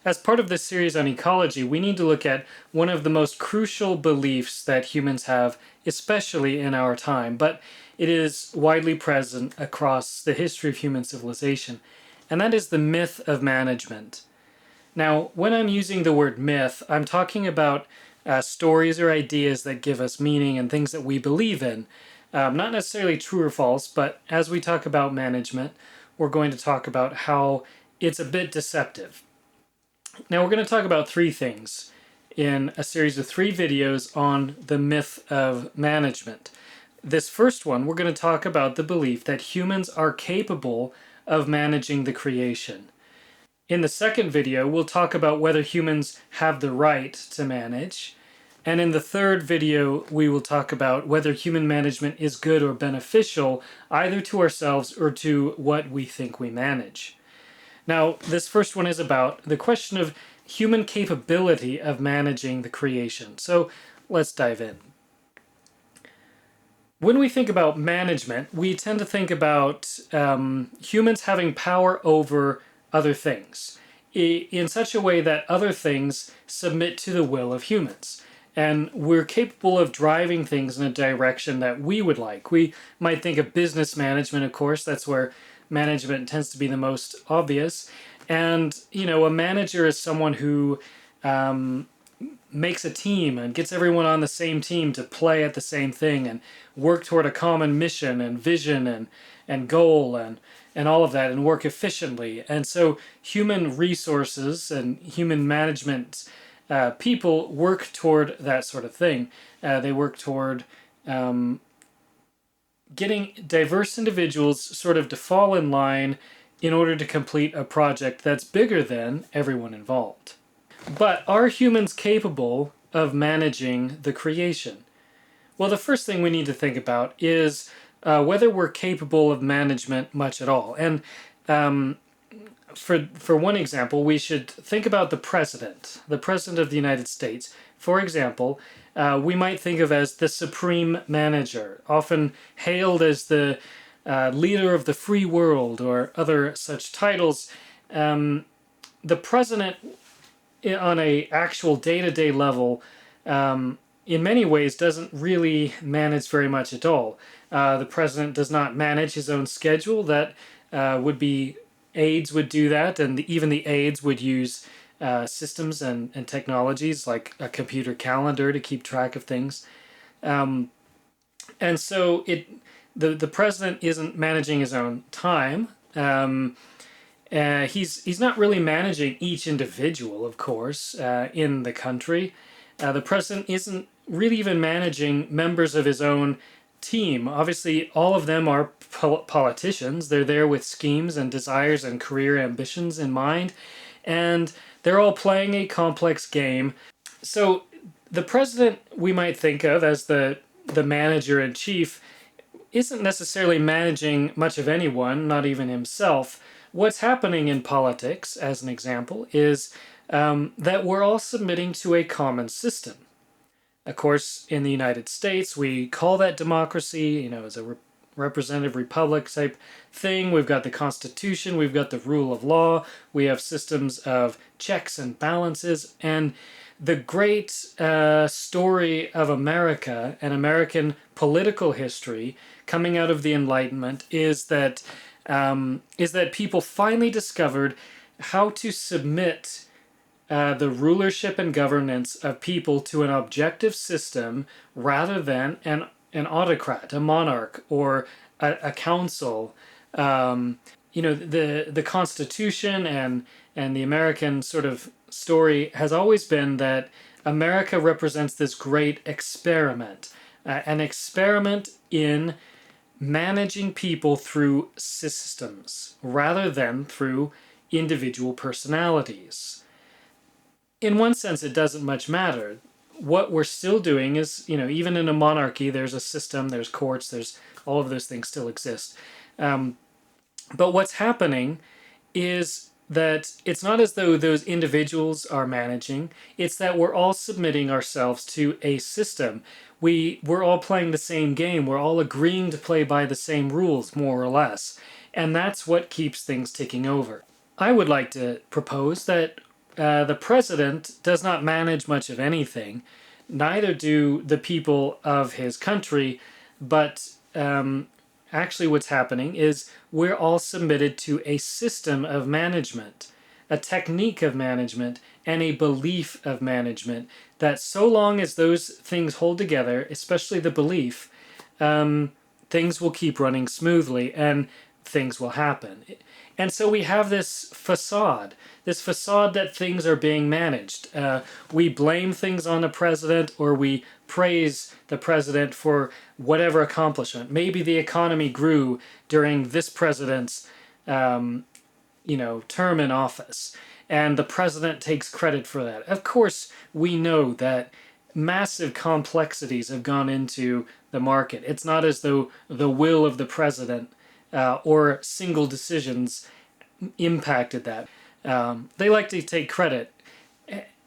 as part of this series on ecology, we need to look at one of the most crucial beliefs that humans have, especially in our time, but it is widely present across the history of human civilization, and that is the myth of management. Now, when I'm using the word myth, I'm talking about stories or ideas that give us meaning and things that we believe in. Not necessarily true or false, but as we talk about management, we're going to talk about how it's a bit deceptive. Now, we're going to talk about three things in a series of 3 videos on the myth of management. This first one, we're going to talk about the belief that humans are capable of managing the creation. In the second video, we'll talk about whether humans have the right to manage. And in the third video, we will talk about whether human management is good or beneficial, either to ourselves or to what we think we manage. Now, this first one is about the question of human capability of managing the creation. So let's dive in. When we think about management, we tend to think about humans having power over other things in such a way that other things submit to the will of humans. And we're capable of driving things in a direction that we would like. We might think of business management, of course. That's where management tends to be the most obvious. And, you know, a manager is someone who makes a team and gets everyone on the same team to play at the same thing and work toward a common mission and vision and goal and all of that, and work efficiently. And so human resources and human management people work toward that sort of thing. They work toward getting diverse individuals sort of to fall in line in order to complete a project that's bigger than everyone involved. But are humans capable of managing the creation? Well, the first thing we need to think about is whether we're capable of management much at all. And for one example, we should think about the President of the United States. For example, we might think of as the supreme manager, often hailed as the leader of the free world or other such titles. The president, on a actual day-to-day level, in many ways doesn't really manage very much at all. The president does not manage his own schedule. That would be aides would do that, and even the aides would use systems and technologies like a computer calendar to keep track of things. And so the president isn't managing his own time. He's not really managing each individual, of course, in the country. The president isn't really even managing members of his own team. Obviously, all of them are politicians. They're there with schemes and desires and career ambitions in mind, and they're all playing a complex game. So the president, we might think of as the manager-in-chief, isn't necessarily managing much of anyone, not even himself. What's happening in politics, as an example, is that we're all submitting to a common system. Of course, in the United States, we call that democracy, you know, as a representative republic type thing. We've got the Constitution, we've got the rule of law, we have systems of checks and balances, and the great story of America and American political history coming out of the Enlightenment is that people finally discovered how to submit the rulership and governance of people to an objective system rather than an autocrat, a monarch, or a council. You know, the Constitution and the American sort of story has always been that America represents this great experiment, an experiment in managing people through systems rather than through individual personalities. In one sense, it doesn't much matter. What we're still doing is, you know, even in a monarchy, there's a system, there's courts, there's all of those things still exist. But what's happening is that it's not as though those individuals are managing, it's that we're all submitting ourselves to a system. We're all playing the same game, we're all agreeing to play by the same rules, more or less. And that's what keeps things ticking over. I would like to propose that the president does not manage much of anything. Neither do the people of his country, but actually what's happening is we're all submitted to a system of management, a technique of management, and a belief of management that so long as those things hold together, especially the belief, things will keep running smoothly and things will happen. And so we have this facade that things are being managed. We blame things on the president, or we praise the president for whatever accomplishment. Maybe the economy grew during this president's term in office, and the president takes credit for that. Of course, we know that massive complexities have gone into the market. It's not as though the will of the president or single decisions impacted that. They like to take credit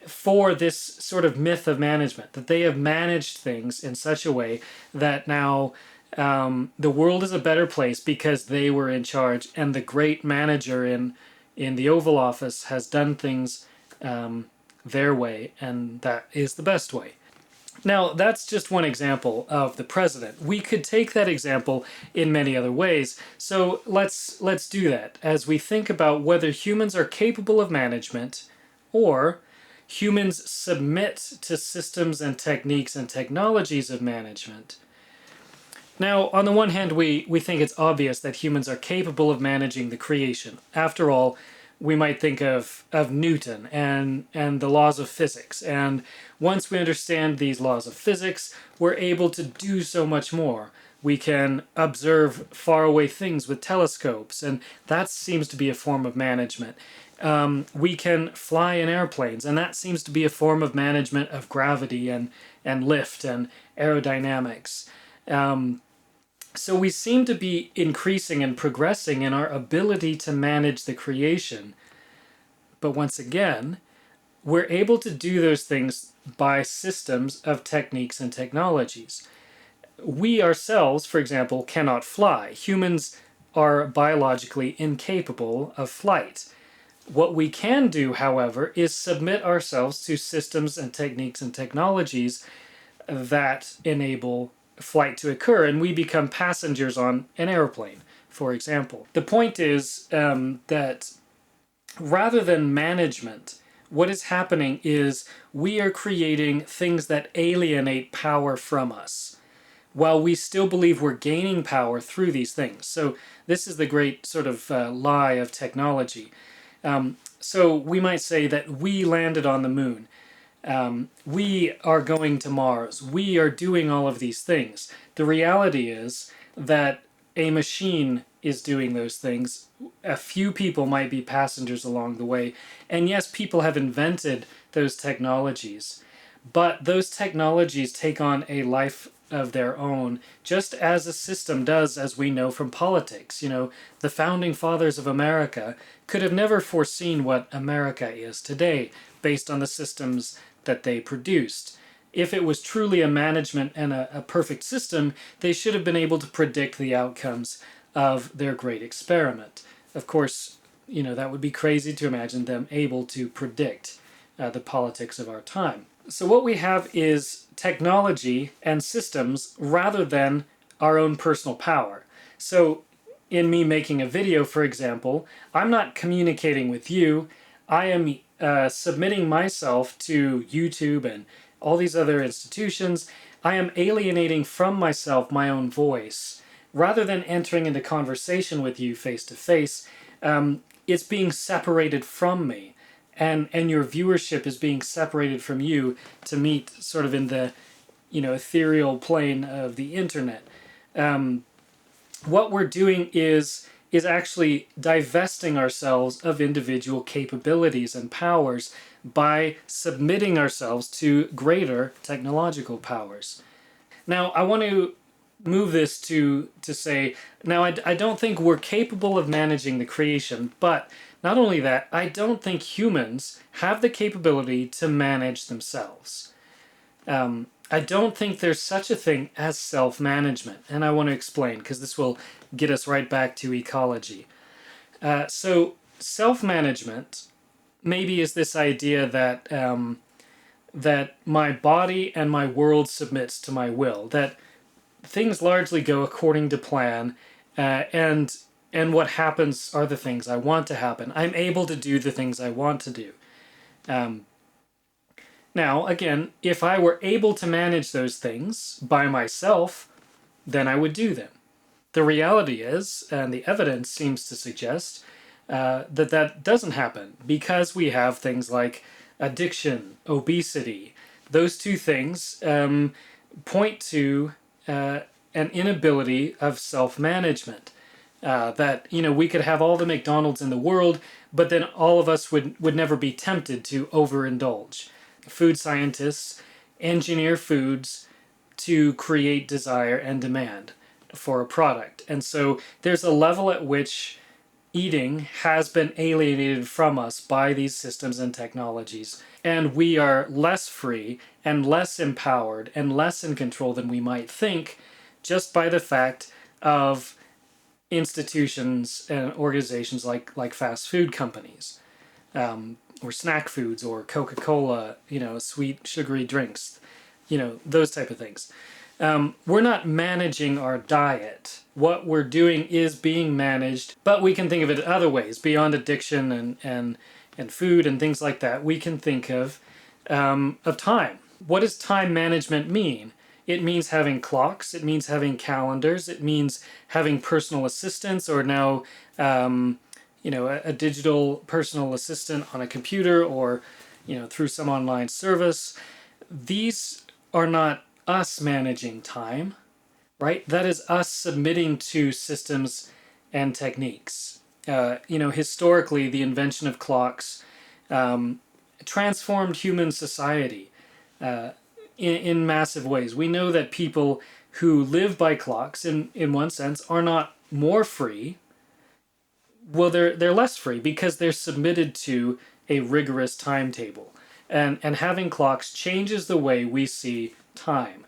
for this sort of myth of management, that they have managed things in such a way that now the world is a better place because they were in charge, and the great manager in the Oval Office has done things their way, and that is the best way. Now, that's just one example of the president. We could take that example in many other ways. So let's do that as we think about whether humans are capable of management, or humans submit to systems and techniques and technologies of management. Now, on the one hand, we think it's obvious that humans are capable of managing the creation. After all, we might think of Newton and the laws of physics. And once we understand these laws of physics, we're able to do so much more. We can observe faraway things with telescopes, and that seems to be a form of management. We can fly in airplanes, and that seems to be a form of management of gravity and lift and aerodynamics. So we seem to be increasing and progressing in our ability to manage the creation. But once again, we're able to do those things by systems of techniques and technologies. We ourselves, for example, cannot fly. Humans are biologically incapable of flight. What we can do, however, is submit ourselves to systems and techniques and technologies that enable flight to occur, and we become passengers on an airplane, for example. The point is that rather than management, what is happening is we are creating things that alienate power from us, while we still believe we're gaining power through these things. So this is the great sort of lie of technology. So we might say that we landed on the moon. We are going to Mars. We are doing all of these things. The reality is that a machine is doing those things. A few people might be passengers along the way. And yes, people have invented those technologies. But those technologies take on a life of their own, just as a system does, as we know from politics. The founding fathers of America could have never foreseen what America is today based on the systems that they produced. If it was truly a management and a perfect system, they should have been able to predict the outcomes of their great experiment. Of course, that would be crazy to imagine them able to predict the politics of our time. So what we have is technology and systems rather than our own personal power. So in me making a video, for example, I'm not communicating with you. I am submitting myself to YouTube and all these other institutions. I am alienating from myself my own voice. Rather than entering into conversation with you face to face, it's being separated from me. And your viewership is being separated from you to meet sort of in the ethereal plane of the internet. What we're doing is actually divesting ourselves of individual capabilities and powers by submitting ourselves to greater technological powers. Now, I want to move this to say, now I don't think we're capable of managing the creation, but not only that, I don't think humans have the capability to manage themselves. I don't think there's such a thing as self-management, and I want to explain, because this will get us right back to ecology. So self-management maybe is this idea that that my body and my world submits to my will, that things largely go according to plan, and what happens are the things I want to happen. I'm able to do the things I want to do. Um, Now, again, if I were able to manage those things by myself, then I would do them. The reality is, and the evidence seems to suggest, that that doesn't happen because we have things like addiction, obesity. Those two things point to an inability of self-management. That we could have all the McDonald's in the world, but then all of us would never be tempted to overindulge. Food scientists engineer foods to create desire and demand for a product. And so there's a level at which eating has been alienated from us by these systems and technologies. And we are less free and less empowered and less in control than we might think just by the fact of institutions and organizations like fast food companies, or snack foods, or Coca-Cola, sweet sugary drinks, those type of things. We're not managing our diet. What we're doing is being managed, but we can think of it other ways beyond addiction and food and things like that. We can think of time. What does time management mean? It means having clocks. It means having calendars. It means having personal assistants, or now a digital personal assistant on a computer, or through some online service. These are not us managing time, right? That is us submitting to systems and techniques. Historically, the invention of clocks transformed human society in massive ways. We know that people who live by clocks, in one sense, are not more free. Well, they're less free because they're submitted to a rigorous timetable, and having clocks changes the way we see time.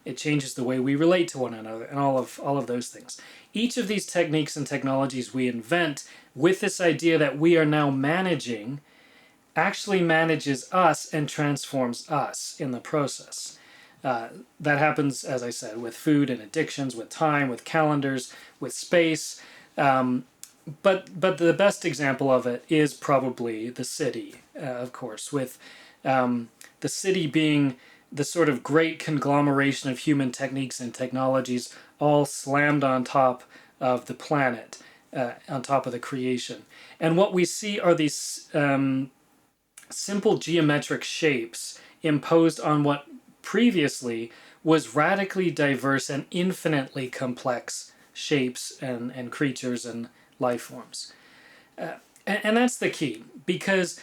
It changes the way we relate to one another, and all of those things. Each of these techniques and technologies we invent with this idea that we are now managing actually manages us and transforms us in the process. That happens, as I said, with food and addictions, with time, with calendars, with space. But the best example of it is probably the city, of course, with the city being the sort of great conglomeration of human techniques and technologies all slammed on top of the planet, on top of the creation. And what we see are these simple geometric shapes imposed on what previously was radically diverse and infinitely complex shapes and creatures and life forms. And that's the key, because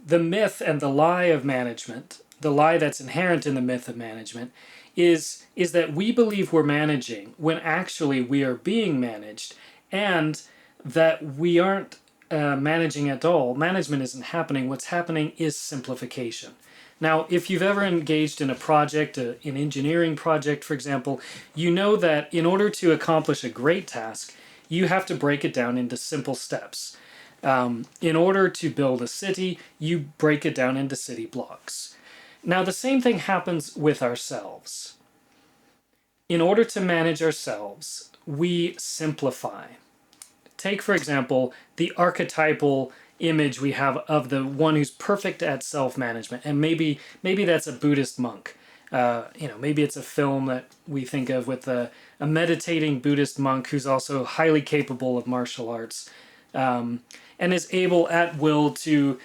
the myth and the lie of management, the lie that's inherent in the myth of management, is that we believe we're managing when actually we are being managed, and that we aren't managing at all. Management isn't happening. What's happening is simplification. Now, if you've ever engaged in a project, an engineering project, for example, you know that in order to accomplish a great task, you have to break it down into simple steps. In order to build a city, you break it down into city blocks. Now, the same thing happens with ourselves. In order to manage ourselves, we simplify. Take, for example, the archetypal image we have of the one who's perfect at self-management, and maybe that's a Buddhist monk. Maybe it's a film that we think of with a meditating Buddhist monk who's also highly capable of martial arts, and is able at will to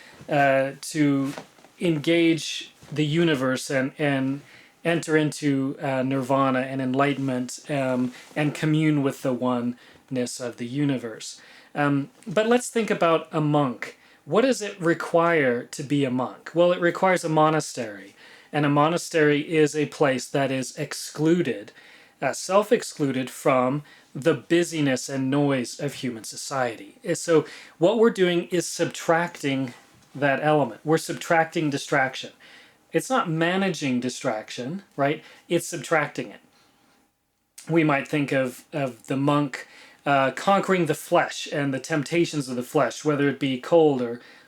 engage the universe and enter into nirvana and enlightenment, and commune with the oneness of the universe. But let's think about a monk. What does it require to be a monk? Well, it requires a monastery. And a monastery is a place that is excluded, self-excluded from the busyness and noise of human society. So what we're doing is subtracting that element. We're subtracting distraction. It's not managing distraction, right? It's subtracting it. We might think of the monk conquering the flesh and the temptations of the flesh, whether it be cold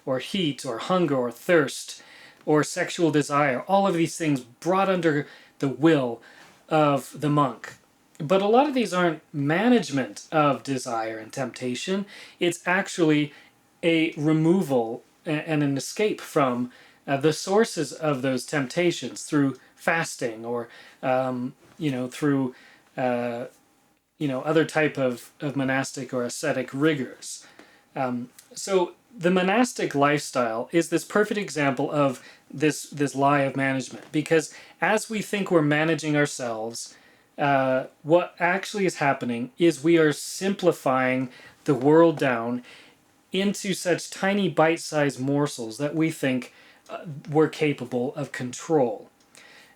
or heat or hunger or thirst or sexual desire. All of these things brought under the will of the monk. But a lot of these aren't management of desire and temptation. It's actually a removal and an escape from the sources of those temptations through fasting or through other type of monastic or ascetic rigors. So the monastic lifestyle is this perfect example of this lie of management, because as we think we're managing ourselves, what actually is happening is we are simplifying the world down into such tiny bite-sized morsels that we think we're capable of control.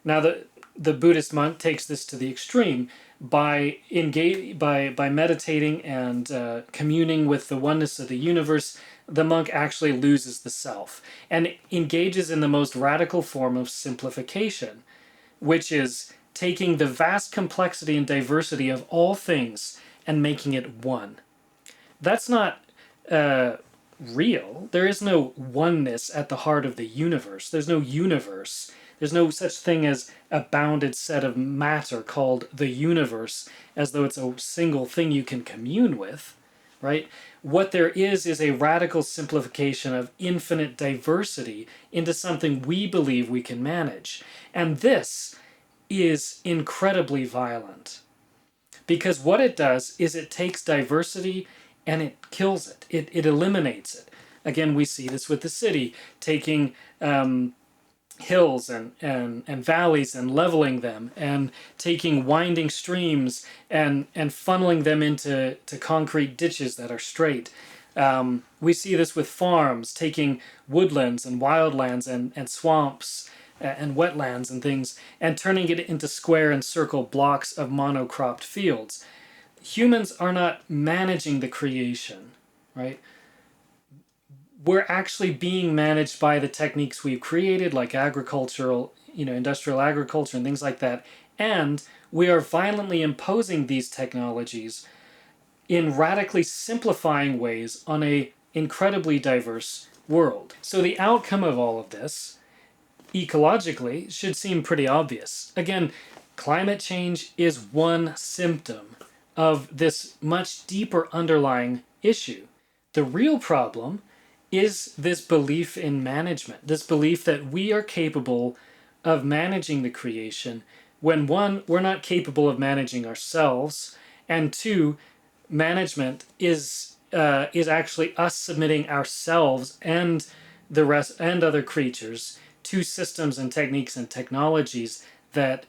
Now, the Buddhist monk takes this to the extreme by meditating and communing with the oneness of the universe. The monk actually loses the self and engages in the most radical form of simplification, which is taking the vast complexity and diversity of all things and making it one. That's not real. There is no oneness at the heart of the universe. There's no universe. There's no such thing as a bounded set of matter called the universe, as though it's a single thing you can commune with, right? What there is a radical simplification of infinite diversity into something we believe we can manage. And this is incredibly violent, because what it does is it takes diversity and it kills it. It eliminates it. Again, we see this with the city, taking hills and valleys and leveling them, and taking winding streams and funneling them into concrete ditches that are straight. We see this with farms, taking woodlands and wildlands and swamps and wetlands and things, and turning it into square and circle blocks of monocropped fields. Humans are not managing the creation, right? We're actually being managed by the techniques we've created, like agricultural, industrial agriculture and things like that. And we are violently imposing these technologies in radically simplifying ways on a incredibly diverse world. So the outcome of all of this, ecologically, should seem pretty obvious. Again, climate change is one symptom of this much deeper underlying issue. The real problem is this belief in management, this belief that we are capable of managing the creation, when one, we're not capable of managing ourselves, and two, management is actually us submitting ourselves and the rest and other creatures to systems and techniques and technologies that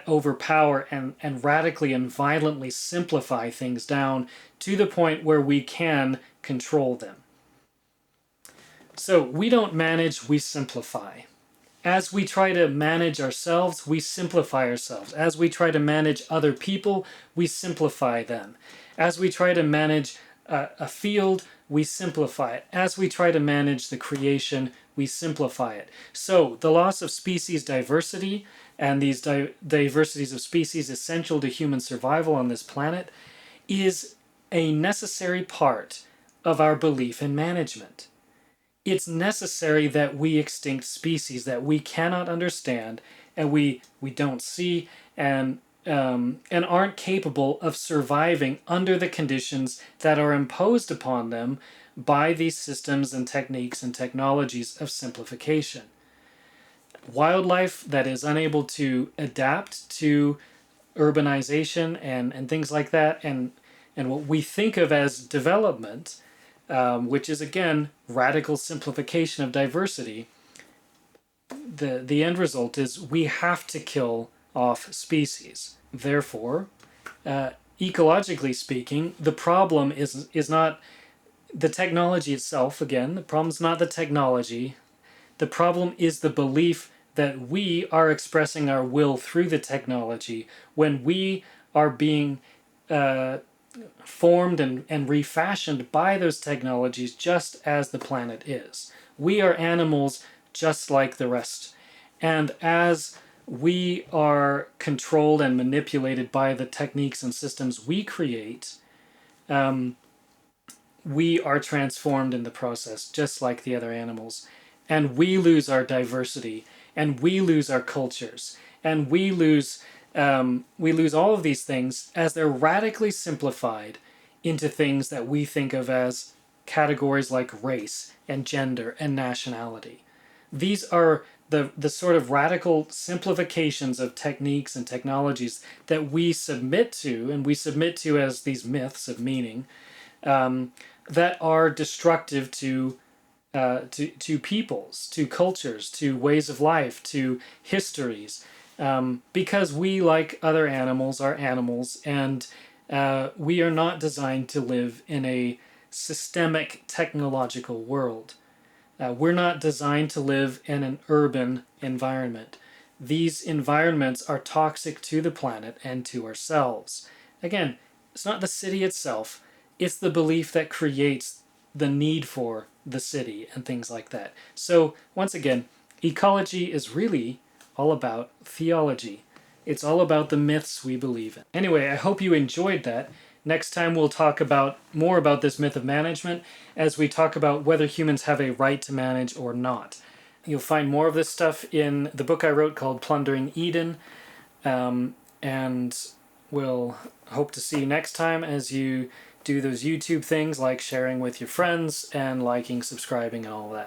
overpower and radically and violently simplify things down to the point where we can control them. So we don't manage, we simplify. As we try to manage ourselves, we simplify ourselves. As we try to manage other people, we simplify them. As we try to manage a field, we simplify it. As we try to manage the creation, we simplify it. So the loss of species diversity and these diversities of species essential to human survival on this planet is a necessary part of our belief in management. It's necessary that we extinct species that we cannot understand and we don't see and aren't capable of surviving under the conditions that are imposed upon them by these systems and techniques and technologies of simplification. Wildlife that is unable to adapt to urbanization and things like that, and what we think of as development, which is again radical simplification of diversity. The end result is we have to kill off species. Therefore, ecologically speaking, the problem is not the technology itself. Again, the problem is not the technology. The problem is the belief that we are expressing our will through the technology when we are being formed and refashioned by those technologies just as the planet is. We are animals just like the rest. And as we are controlled and manipulated by the techniques and systems we create, we are transformed in the process, just like the other animals. And we lose our diversity, and we lose our cultures, and we lose all of these things as they're radically simplified into things that we think of as categories like race and gender and nationality. These are the sort of radical simplifications of techniques and technologies that we submit to, and we submit to as these myths of meaning, that are destructive to peoples, to cultures, to ways of life, to histories, because we, like other animals, are animals, and we are not designed to live in a systemic technological world. We're not designed to live in an urban environment. These environments are toxic to the planet and to ourselves. Again, it's not the city itself, it's the belief that creates the need for the city and things like that. So, once again, ecology is really all about theology. It's all about the myths we believe in. Anyway, I hope you enjoyed that. Next time we'll talk about more about this myth of management as we talk about whether humans have a right to manage or not. You'll find more of this stuff in the book I wrote called Plundering Eden, and we'll hope to see you next time as you do those YouTube things like sharing with your friends and liking, subscribing, and all that.